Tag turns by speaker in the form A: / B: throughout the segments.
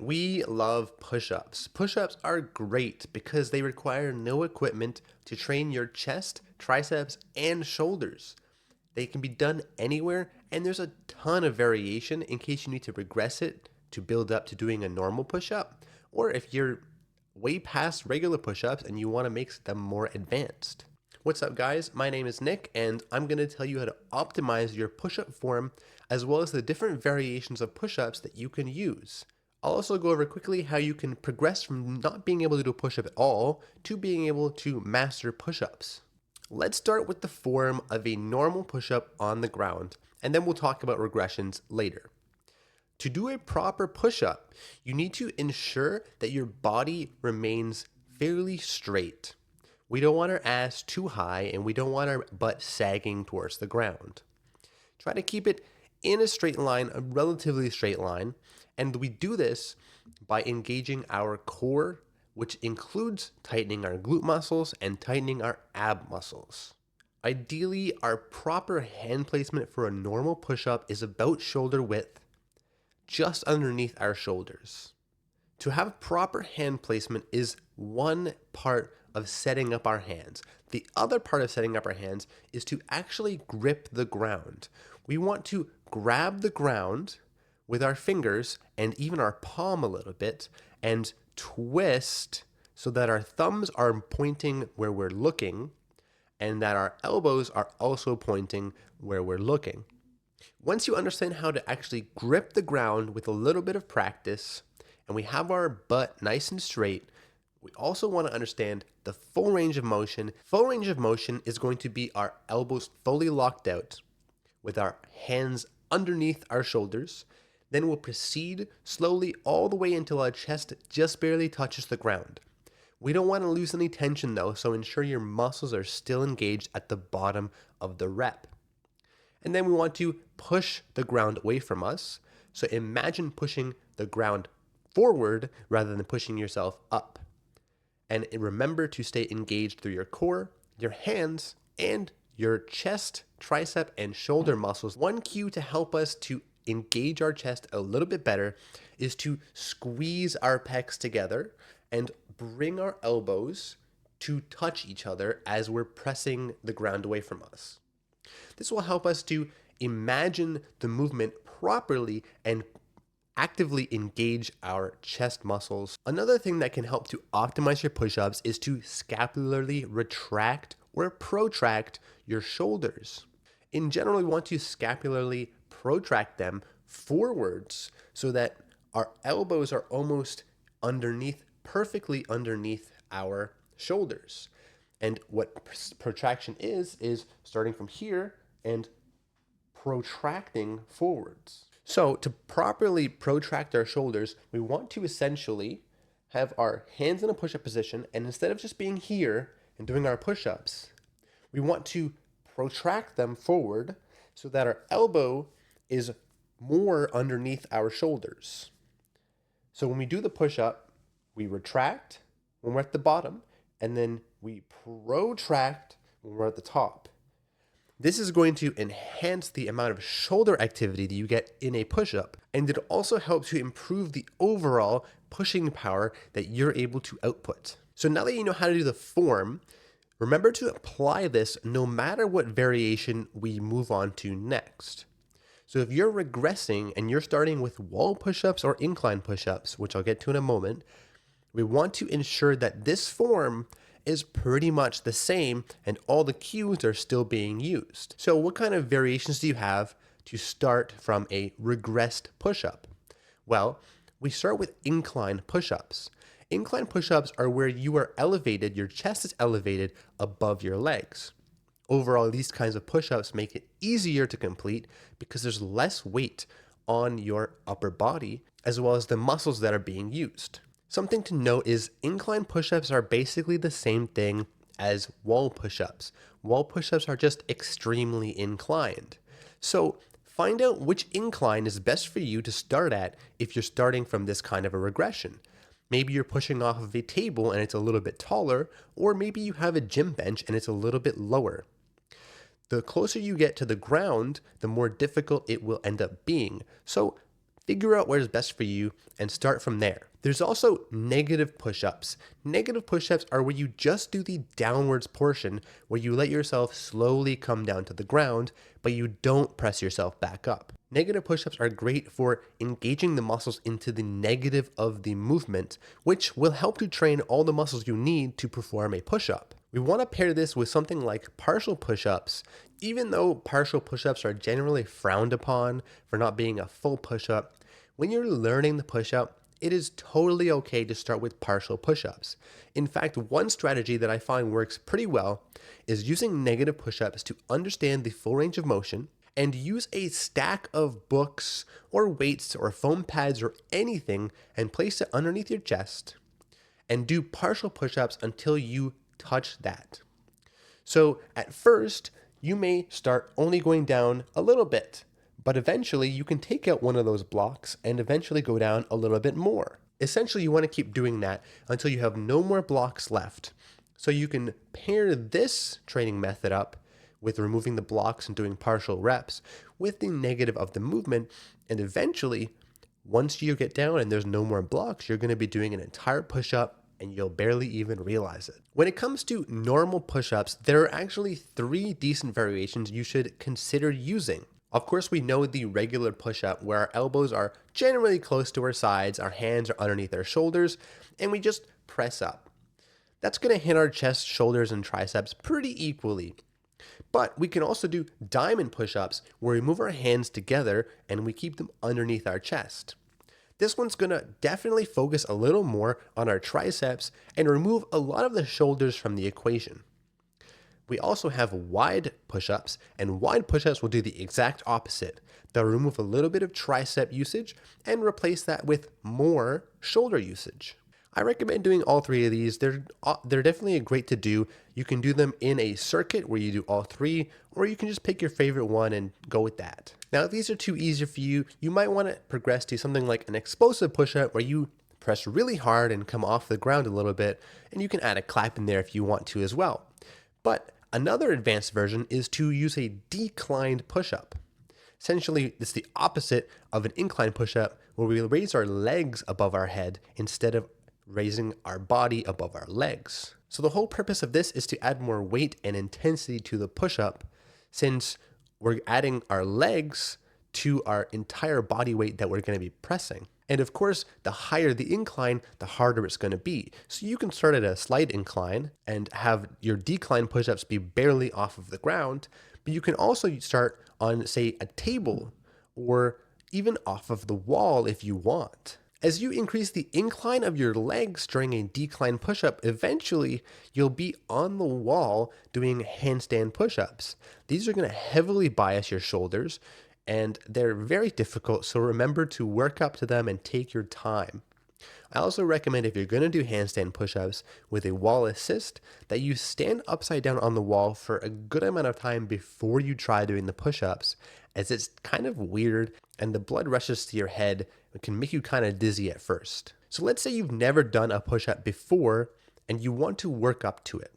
A: We love push-ups. Push-ups are great because they require no equipment to train your chest, triceps, and shoulders. They can be done anywhere, and there's a ton of variation in case you need to regress it to build up to doing a normal push-up, or if you're way past regular push-ups and you want to make them more advanced. What's up, guys? My name is Nick, and I'm going to tell you how to optimize your push-up form as well as the different variations of push-ups that you can use. I'll also go over quickly how you can progress from not being able to do a push-up at all to being able to master push-ups. Let's start with the form of a normal push-up on the ground, and then we'll talk about regressions later. To do a proper push-up, you need to ensure that your body remains fairly straight. We don't want our ass too high, and we don't want our butt sagging towards the ground. Try to keep it in a straight line, a relatively straight line, and we do this by engaging our core, which includes tightening our glute muscles and tightening our ab muscles. Ideally, our proper hand placement for a normal push-up is about shoulder width, just underneath our shoulders. To have proper hand placement is one part of setting up our hands. The other part of setting up our hands is to actually grip the ground. We want to grab the ground with our fingers and even our palm a little bit and twist so that our thumbs are pointing where we're looking and that our elbows are also pointing where we're looking. Once you understand how to actually grip the ground with a little bit of practice, and we have our butt nice and straight, we also want to understand the full range of motion. Full range of motion is going to be our elbows fully locked out with our hands underneath our shoulders. Then we'll proceed slowly all the way until our chest just barely touches the ground. We don't want to lose any tension though, so ensure your muscles are still engaged at the bottom of the rep. And then we want to push the ground away from us. So imagine pushing the ground forward rather than pushing yourself up. And remember to stay engaged through your core, your hands, and your chest, tricep, and shoulder muscles. One cue to help us to engage our chest a little bit better is to squeeze our pecs together and bring our elbows to touch each other as we're pressing the ground away from us. This will help us to imagine the movement properly and actively engage our chest muscles. Another thing that can help to optimize your push-ups is to scapularly retract or protract your shoulders. In general, we want to scapularly protract them forwards so that our elbows are almost underneath, perfectly underneath our shoulders. And what protraction is starting from here and protracting forwards. So to properly protract our shoulders, we want to essentially have our hands in a push-up position, and instead of just being here and doing our push-ups, we want to protract them forward so that our elbow is more underneath our shoulders. So when we do the push-up, we retract when we're at the bottom, and then we protract when we're at the top. This is going to enhance the amount of shoulder activity that you get in a push-up, and it also helps to improve the overall pushing power that you're able to output. So now that you know how to do the form, remember to apply this no matter what variation we move on to next. So if you're regressing and you're starting with wall push-ups or incline push-ups, which I'll get to in a moment, we want to ensure that this form is pretty much the same and all the cues are still being used. So what kind of variations do you have to start from a regressed push-up? Well, we start with incline push-ups. Incline push-ups are where you are elevated, your chest is elevated above your legs. Overall, these kinds of push-ups make it easier to complete because there's less weight on your upper body as well as the muscles that are being used. Something to note is incline push-ups are basically the same thing as wall push-ups. Wall push-ups are just extremely inclined. So find out which incline is best for you to start at if you're starting from this kind of a regression. Maybe you're pushing off of a table and it's a little bit taller, or maybe you have a gym bench and it's a little bit lower. The closer you get to the ground, the more difficult it will end up being. So Figure out where is best for you and start from there. There's also negative push-ups. Negative push-ups are where you just do the downwards portion, where you let yourself slowly come down to the ground, but you don't press yourself back up. Negative push-ups are great for engaging the muscles into the negative of the movement, which will help to train all the muscles you need to perform a push-up. We want to pair this with something like partial push-ups. Even though partial push-ups are generally frowned upon for not being a full push-up, when you're learning the push-up, it is totally okay to start with partial push-ups. In fact, one strategy that I find works pretty well is using negative push-ups to understand the full range of motion and use a stack of books or weights or foam pads or anything and place it underneath your chest and do partial push-ups until you touch that. So at first, you may start only going down a little bit, but eventually you can take out one of those blocks and eventually go down a little bit more. Essentially, you want to keep doing that until you have no more blocks left. So you can pair this training method up with removing the blocks and doing partial reps with the negative of the movement. And eventually, once you get down and there's no more blocks, you're going to be doing an entire push-up and you'll barely even realize it. When it comes to normal push-ups, there are actually 3 decent variations you should consider using. Of course, we know the regular push-up where our elbows are generally close to our sides, our hands are underneath our shoulders, and we just press up. That's going to hit our chest, shoulders, and triceps pretty equally. But we can also do diamond push-ups where we move our hands together and we keep them underneath our chest. This one's going to definitely focus a little more on our triceps and remove a lot of the shoulders from the equation. We also have wide push-ups, and wide push-ups will do the exact opposite. They'll remove a little bit of tricep usage and replace that with more shoulder usage. I recommend doing all 3 of these. They're definitely great to do. You can do them in a circuit where you do all 3, or you can just pick your favorite one and go with that. Now, if these are too easy for you, you might want to progress to something like an explosive push-up where you press really hard and come off the ground a little bit, and you can add a clap in there if you want to as well. But another advanced version is to use a declined push-up. Essentially, it's the opposite of an inclined push-up where we raise our legs above our head instead of raising our body above our legs. So the whole purpose of this is to add more weight and intensity to the push-up, since we're adding our legs to our entire body weight that we're going to be pressing. And of course, the higher the incline, the harder it's going to be. So you can start at a slight incline and have your decline push-ups be barely off of the ground, but you can also start on, say, a table or even off of the wall if you want. As you increase the incline of your legs during a decline push-up, eventually you'll be on the wall doing handstand push-ups. These are going to heavily bias your shoulders, and they're very difficult, so remember to work up to them and take your time. I also recommend, if you're going to do handstand push-ups with a wall assist, that you stand upside down on the wall for a good amount of time before you try doing the push-ups, as it's kind of weird and the blood rushes to your head. It can make you kind of dizzy at first. So let's say you've never done a push-up before and you want to work up to it.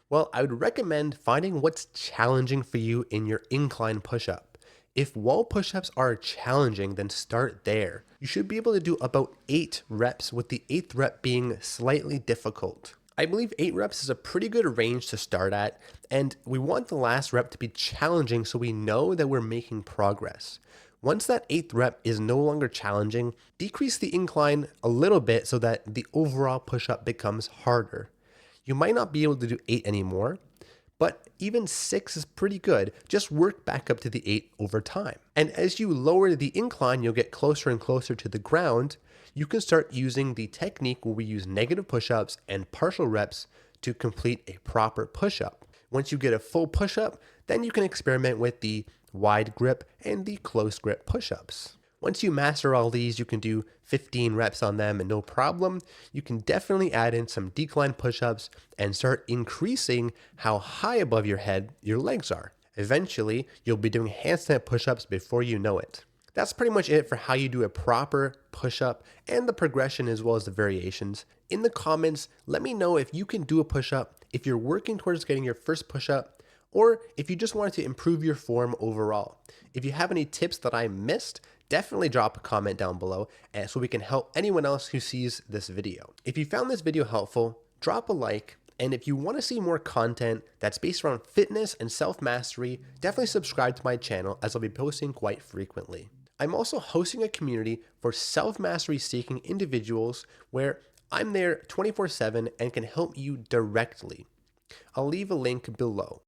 A: Well, I would recommend finding what's challenging for you in your incline push-up. If wall push-ups are challenging, then start there. You should be able to do about 8 reps, with the 8th rep being slightly difficult. I believe 8 reps is a pretty good range to start at, and we want the last rep to be challenging so we know that we're making progress. Once that 8th rep is no longer challenging, decrease the incline a little bit so that the overall push-up becomes harder. You might not be able to do 8 anymore, but even 6 is pretty good. Just work back up to the 8 over time. And as you lower the incline, you'll get closer and closer to the ground. You can start using the technique where we use negative push-ups and partial reps to complete a proper push-up. Once you get a full push-up, then you can experiment with the wide grip and the close grip push-ups. Once you master all these, you can do 15 reps on them and no problem. You can definitely add in some decline push-ups and start increasing how high above your head your legs are. Eventually, you'll be doing handstand push-ups before you know it. That's pretty much it for how you do a proper push-up and the progression as well as the variations. In the comments, let me know if you can do a push-up, if you're working towards getting your first push-up, or if you just wanted to improve your form overall. If you have any tips that I missed, definitely drop a comment down below so we can help anyone else who sees this video. If you found this video helpful, drop a like. And if you want to see more content that's based around fitness and self-mastery, definitely subscribe to my channel as I'll be posting quite frequently. I'm also hosting a community for self-mastery seeking individuals where I'm there 24/7 and can help you directly. I'll leave a link below.